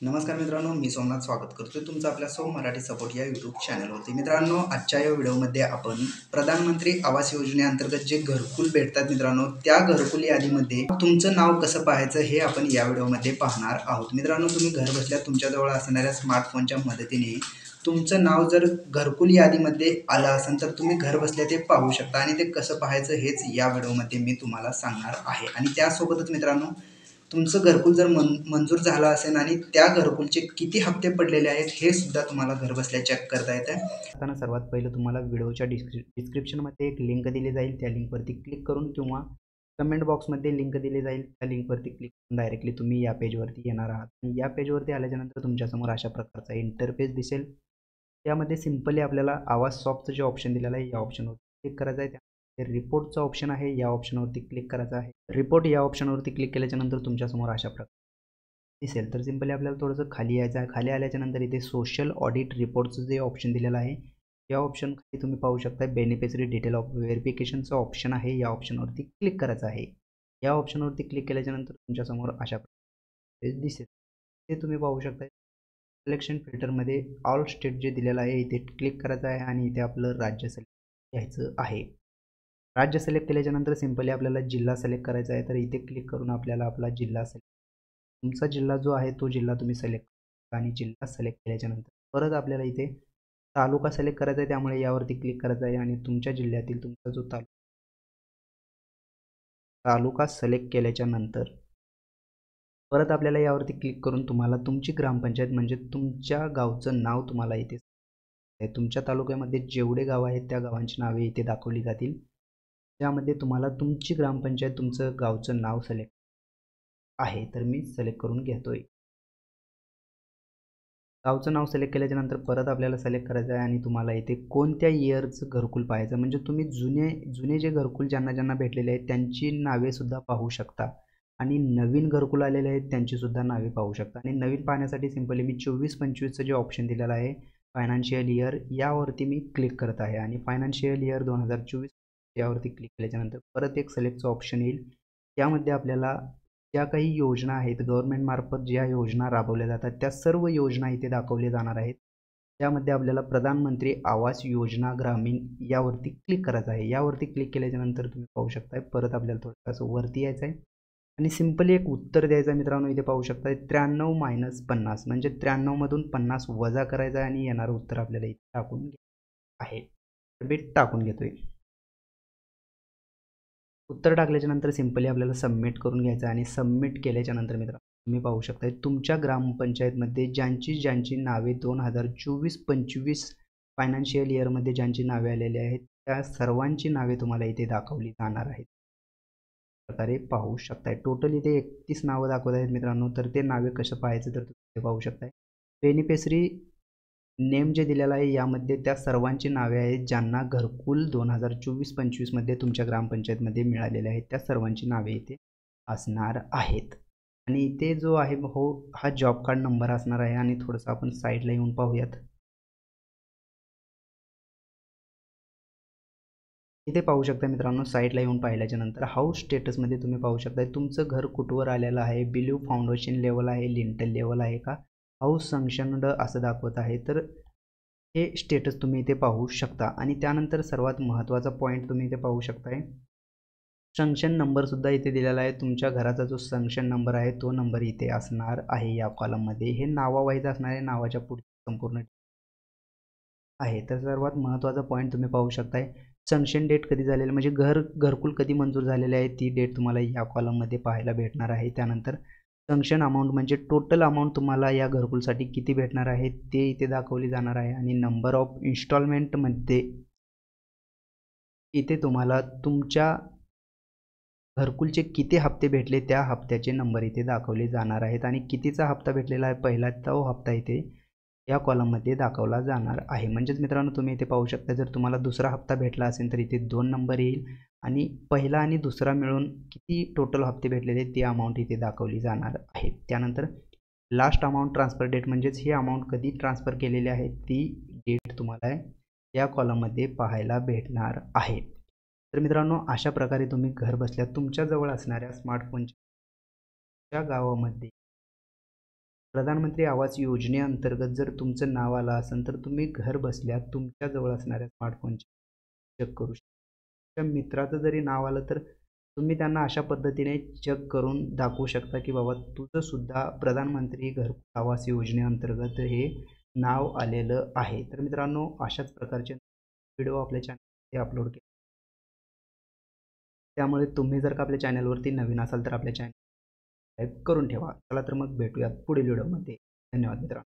नमस्कार मित्रांनो, मी सोमनाथ स्वागत करतोय तुमचं आपल्या सोम मराठी सपोर्ट या यूट्यूब चॅनलवरती। मित्रांनो, आजच्या या व्हिडिओमध्ये आपण प्रधानमंत्री आवास योजनेअंतर्गत जे घरकुल भेटतात मित्रांनो, त्या घरकुल यादीमध्ये तुमचं नाव कसं पाहायचं हे आपण या व्हिडिओमध्ये पाहणार आहोत। मित्रांनो, तुम्ही घर बसल्या तुमच्याजवळ असणाऱ्या स्मार्टफोनच्या मदतीने तुमचं नाव जर घरकुल यादीमध्ये आलं असेल तर तुम्ही घर बसल्या ते पाहू शकता आणि ते कसं पाहायचं हेच या व्हिडिओमध्ये मी तुम्हाला सांगणार आहे। आणि त्यासोबतच मित्रांनो, तुमचं घरकुल जर मंजूर झालं असेल आणि त्या घरकुलचे किती हप्ते पडलेले आहेत हे सुद्धा तुम्हाला घरबसल्या चेक करता येतं। आता सर्वात पहिलं तुम्हाला व्हिडिओच्या डिस्क्रिप्शनमध्ये एक लिंक दिली जाईल, त्या लिंकवरती क्लिक करून किंवा कमेंट बॉक्समध्ये लिंक दिली जाईल, त्या लिंकवरती क्लिक करून डायरेक्टली तुम्ही या पेजवरती येणार आहात। आणि या पेजवरती आल्याच्यानंतर तुमच्यासमोर अशा प्रकारचा इंटरफेस दिसेल। यामध्ये सिंपली आपल्याला आवाज सॉफ्टचं जे ऑप्शन दिलेलं आहे या ऑप्शनवर क्लिक करायचं आहे। रिपोर्टचा ऑप्शन आहे, या ऑप्शनवरती क्लिक करायचं आहे। रिपोर्ट या ऑप्शनवरती क्लिक केल्याच्यानंतर तुमच्यासमोर अशा प्रकारे दिसेल। तर सिंपली आपल्याला थोडंसं खाली यायचं आहे। खाली आल्याच्यानंतर इथे सोशल ऑडिट रिपोर्टचं जे ऑप्शन दिलेलं आहे या ऑप्शन खाली तुम्ही पाहू शकता बेनिफिशरी डिटेल ऑफ व्हेरिफिकेशनचं ऑप्शन आहे, या ऑप्शनवरती क्लिक करायचं आहे। या ऑप्शनवरती क्लिक केल्याच्यानंतर तुमच्यासमोर अशा प्रकारे दिसेल। ते तुम्ही पाहू शकता सिलेक्शन फिल्टरमध्ये ऑल स्टेट जे दिलेलं आहे इथे क्लिक करायचं आहे आणि इथे आपलं राज्य सिलेक्ट घ्यायचं आहे। राज्य सिलेक्ट केल्याच्यानंतर सिंपली आपल्याला जिल्हा सिलेक्ट करायचा आहे, तर इथे क्लिक करून आपल्याला आपला जिल्हा सिलेक्ट तुमचा जिल्हा जो आहे तो जिल्हा तुम्ही सिलेक्ट करा आणि जिल्हा सिलेक्ट केल्याच्यानंतर परत आपल्याला इथे तालुका सिलेक्ट करायचा आहे, त्यामुळे यावरती क्लिक करायचं आहे आणि तुमच्या जिल्ह्यातील तुमचा जो तालुका सिलेक्ट केल्याच्यानंतर परत आपल्याला यावरती क्लिक करून तुम्हाला तुमची ग्रामपंचायत म्हणजे तुमच्या गावचं नाव तुम्हाला इथे तुमच्या तालुक्यामध्ये जेवढे गाव आहेत त्या गावांची नावे इथे दाखवली जातील। त्यामध्ये तुम्हाला तुमची ग्रामपंचायत तुमचं गावचं नाव सिलेक्ट आहे, तर मी सिलेक्ट करून घेतोय। गावचं नाव सिलेक्ट केल्याच्यानंतर परत आपल्याला सिलेक्ट करायचं आहे आणि तुम्हाला इथे कोणत्या इयरचं घरकुल पाहायचं, म्हणजे तुम्ही जुने जे घरकुल ज्यांना भेटलेले आहेत त्यांची नावे सुद्धा पाहू शकता आणि नवीन घरकुल आलेले आहेत त्यांची सुद्धा नावे पाहू शकता। आणि नवीन पाहण्यासाठी सिंपली मी 24-25चं जे ऑप्शन दिलेलं आहे फायनान्शियल इयर यावरती मी क्लिक करत आहे आणि फायनान्शियल इयर 2024 यावरती क्लिक केल्याच्यानंतर परत एक सिलेक्टचं ऑप्शन येईल। यामध्ये आपल्याला ज्या काही योजना आहेत गव्हर्नमेंट मार्फत ज्या योजना राबवल्या जातात त्या सर्व योजना इथे दाखवल्या जाणार आहेत। त्यामध्ये आपल्याला प्रधानमंत्री आवास योजना ग्रामीण यावरती क्लिक करायचं आहे। यावरती क्लिक केल्याच्यानंतर तुम्ही पाहू शकताय परत आपल्याला थोडंसं वरती यायचं आहे आणि सिंपली एक उत्तर द्यायचं आहे। मित्रांनो, इथे पाहू शकताय 93 - 50 म्हणजे 93 मधून 50 वजा करायचं आहे आणि येणारं उत्तर आपल्याला इथे टाकून घ्यायचं आहे। तर मी टाकून घेतोय। उत्तर टाकल्याच्यानंतर सिंपली आपल्याला सबमिट करून घ्यायचं आहे आणि सबमिट केल्याच्यानंतर मित्रांनो तुम्ही पाहू शकता तुमच्या ग्रामपंचायतमध्ये ज्यांची नावे 2024-25 फायनान्शियल इयरमध्ये ज्यांची नावे आलेली आहेत त्या सर्वांची नावे तुम्हाला इथे दाखवली जाणार आहेत। प्रकारे पाहू शकताय टोटल इथे 31 नावं दाखवत आहेत मित्रांनो। तर ते नावे कसं पाहायचं तर तुम्ही पाहू शकताय बेनिफिशरी नेम जे दिलेलं आहे यामध्ये त्या सर्वांची नावे आहेत ज्यांना घरकुल 2024-25 मध्ये तुमच्या ग्रामपंचायतमध्ये मिळालेले आहेत, त्या सर्वांची नावे इथे असणार आहेत। आणि इथे जो आहे हा जॉब कार्ड नंबर असणार आहे आणि थोडंसं आपण साईडला येऊन पाहूयात। इथे पाहू शकता मित्रांनो साईडला येऊन पाहिल्याच्या नंतर हाऊस स्टेटसमध्ये तुम्ही पाहू शकता तुमचं घर कुठवर आलेलं आहे, बिलीव फाउंडेशन लेवल आहे, लिंटल लेवल आहे का, हाऊस सँक्शनड असं दाखवत आहे। तर हे स्टेटस तुम्ही इथे पाहू शकता। आणि त्यानंतर सर्वात महत्त्वाचा पॉईंट तुम्ही इथे पाहू शकताय सँक्शन नंबर सुद्धा इथे दिलेला आहे। तुमच्या घराचा जो सँक्शन नंबर आहे तो नंबर इथे असणार आहे या कॉलममध्ये। हे नावावाईज असणार आहे, नावाच्या पुढे संपूर्ण आहे। तर सर्वात महत्त्वाचा पॉईंट तुम्ही पाहू शकताय सँक्शन डेट कधी झालेलं म्हणजे घरकुल कधी मंजूर झालेले आहे ती डेट तुम्हाला या कॉलममध्ये पाहायला भेटणार आहे। त्यानंतर सँक्शन अमाऊंट म्हणजे टोटल अमाऊंट तुम्हाला या घरकुलसाठी किती भेटणार आहे ते इथे दाखवली जाणार आहे। आणि नंबर ऑफ इन्स्टॉलमेंटमध्ये इथे तुम्हाला तुमच्या घरकुलचे किती हप्ते भेटले त्या हप्त्याचे नंबर इथे दाखवले जाणार आहेत आणि कितीचा हप्ता भेटलेला आहे पहिला तो हप्ता इथे या कॉलममध्ये दाखवला जाणार आहे। म्हणजेच मित्रांनो तुम्ही इथे पाहू शकता जर तुम्हाला दुसरा हप्ता भेटला असेल तर इथे 2 नंबर येईल आणि पहिला आणि दुसरा मिळून किती टोटल हप्ते भेटलेले ती अमाऊंट इथे दाखवली जाणार आहे। त्यानंतर लास्ट अमाऊंट ट्रान्सफर डेट म्हणजेच ही अमाऊंट कधी ट्रान्सफर केलेली आहे ती डेट तुम्हाला या कॉलममध्ये पाहायला भेटणार आहे। तर मित्रांनो अशा प्रकारे तुम्ही घर बसल्या तुमच्या जवळ असणाऱ्या स्मार्टफोनच्या गावामध्ये प्रधानमंत्री आवास योजनेअंतर्गत जर तुमचं नाव आलं असेल तर तुम्ही घर बसल्या तुमच्याजवळ असणाऱ्या स्मार्टफोनचे चेक करू शकता. तुमच्या मित्राचं जरी नाव आलं तर तुम्ही त्यांना अशा पद्धतीने चेक करून दाखवू शकता की बाबा तुझं सुद्धा प्रधानमंत्री घरकुल आवास योजनेअंतर्गत हे नाव आलेलं आहे. तर मित्रांनो, अशाच प्रकारचे व्हिडिओ आपल्या चॅनलमध्ये अपलोड केले. त्यामुळे तुम्ही जर का आपल्या चॅनलवरती नवीन असाल तर आपल्या चॅनल सबस्क्राईब करून ठेवा. चला तर मग भेटूयात पुढील व्हिडिओमध्ये. धन्यवाद मित्रांनो.